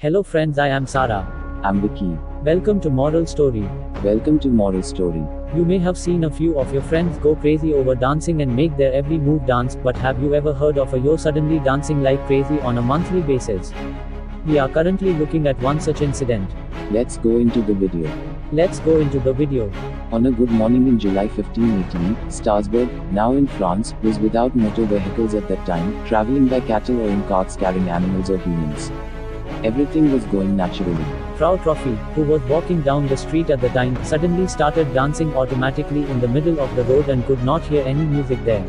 Hello friends, I am Sarah. I'm Vicky. Welcome to Moral Story. Welcome to Moral Story. You may have seen a few of your friends go crazy over dancing and make their every move dance, but have you ever heard of a yo suddenly dancing like crazy on a monthly basis? We are currently looking at one such incident. Let's go into the video. Let's go into the video. On a good morning in July 1518, Strasbourg, now in France, was without motor vehicles at that time, traveling by cattle or in carts carrying animals or humans. Everything was going naturally. Frau Trophy, who was walking down the street at the time, suddenly started dancing automatically in the middle of the road and could not hear any music there.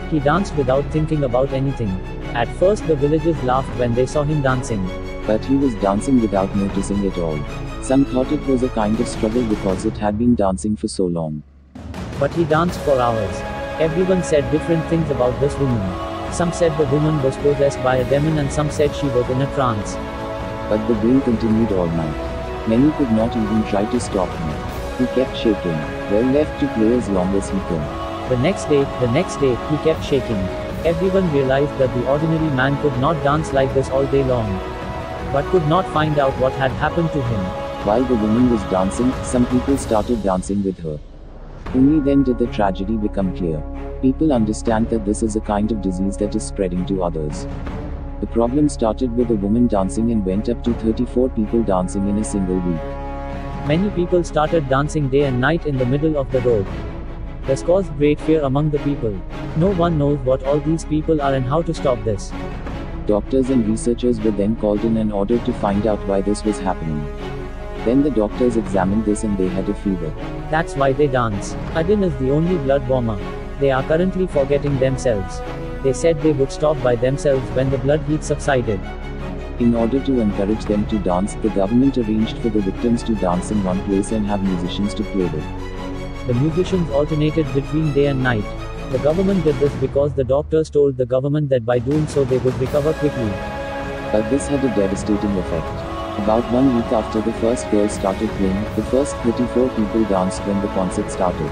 He danced without thinking about anything. At first the villagers laughed when they saw him dancing. But he was dancing without noticing it all. Some thought it was a kind of struggle because it had been dancing for so long. But he danced for hours. Everyone said different things about this woman. Some said the woman was possessed by a demon and some said she was in a trance. But the brain continued all night. Many could not even try to stop him. He kept shaking, well left to play as long as he could. The next day, he kept shaking. Everyone realized that the ordinary man could not dance like this all day long. But could not find out what had happened to him. While the woman was dancing, some people started dancing with her. Only then did the tragedy become clear. People understand that this is a kind of disease that is spreading to others. The problem started with a woman dancing and went up to 34 people dancing in a single week. Many people started dancing day and night in the middle of the road. This caused great fear among the people. No one knows what all these people are and how to stop this. Doctors and researchers were then called in order to find out why this was happening. Then the doctors examined this and they had a fever. That's why they dance. Adin is the only blood warmer. They are currently forgetting themselves. They said they would stop by themselves when the blood heat subsided. In order to encourage them to dance, the government arranged for the victims to dance in one place and have musicians to play with. The musicians alternated between day and night. The government did this because the doctors told the government that by doing so they would recover quickly. But this had a devastating effect. About 1 week after the first girl started playing, the first 34 people danced when the concert started.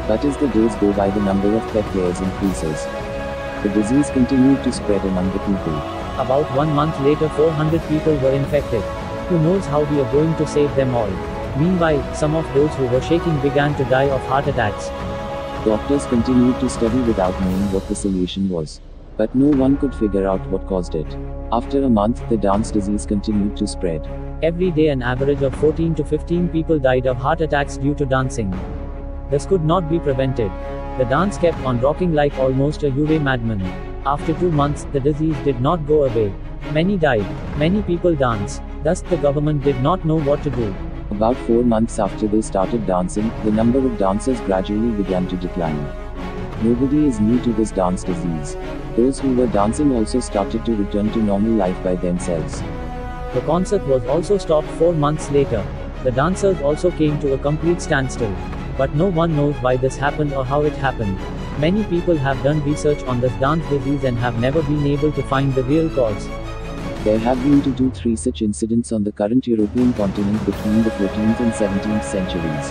But as the days go by, the number of pet players increases. The disease continued to spread among the people. About 1 month later 400 people were infected. Who knows how we are going to save them all? Meanwhile, some of those who were shaking began to die of heart attacks. Doctors continued to study without knowing what the solution was. But no one could figure out what caused it. After a month, the dance disease continued to spread. Every day an average of 14 to 15 people died of heart attacks due to dancing. This could not be prevented. The dance kept on rocking like almost a Uwe madman. After 2 months, the disease did not go away. Many died. Many people danced. Thus the government did not know what to do. About 4 months after they started dancing, the number of dancers gradually began to decline. Nobody is new to this dance disease. Those who were dancing also started to return to normal life by themselves. The concert was also stopped 4 months later. The dancers also came to a complete standstill. But no one knows why this happened or how it happened. Many people have done research on this dance disease and have never been able to find the real cause. There have been 2 to 3 such incidents on the current European continent between the 14th and 17th centuries.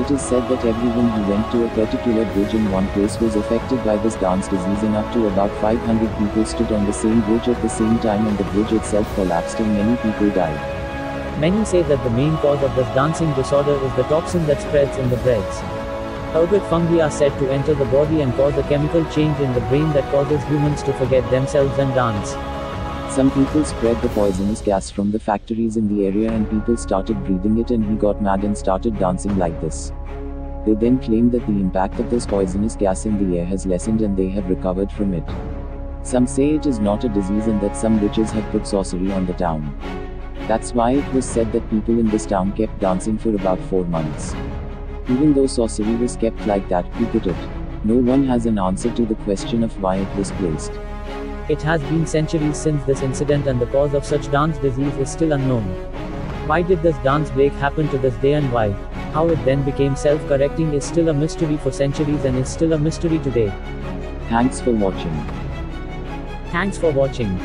It is said that everyone who went to a particular bridge in one place was affected by this dance disease, and up to about 500 people stood on the same bridge at the same time and the bridge itself collapsed and many people died. Many say that the main cause of this dancing disorder is the toxin that spreads in the breads. Ighծ fungi are said to enter the body and cause a chemical change in the brain that causes humans to forget themselves and dance. Some people spread the poisonous gas from the factories in the area and people started breathing it, and he got mad and started dancing like this. They then claimed that the impact of this poisonous gas in the air has lessened and they have recovered from it. Some say it is not a disease and that some witches have put sorcery on the town. That's why it was said that people in this town kept dancing for about 4 months. Even though sorcery was kept like that, who put it? No one has an answer to the question of why it was placed. It has been centuries since this incident and the cause of such dance disease is still unknown. Why did this dance break happen to this day and why? How it then became self-correcting is still a mystery for centuries and is still a mystery today. Thanks for watching. Thanks for watching.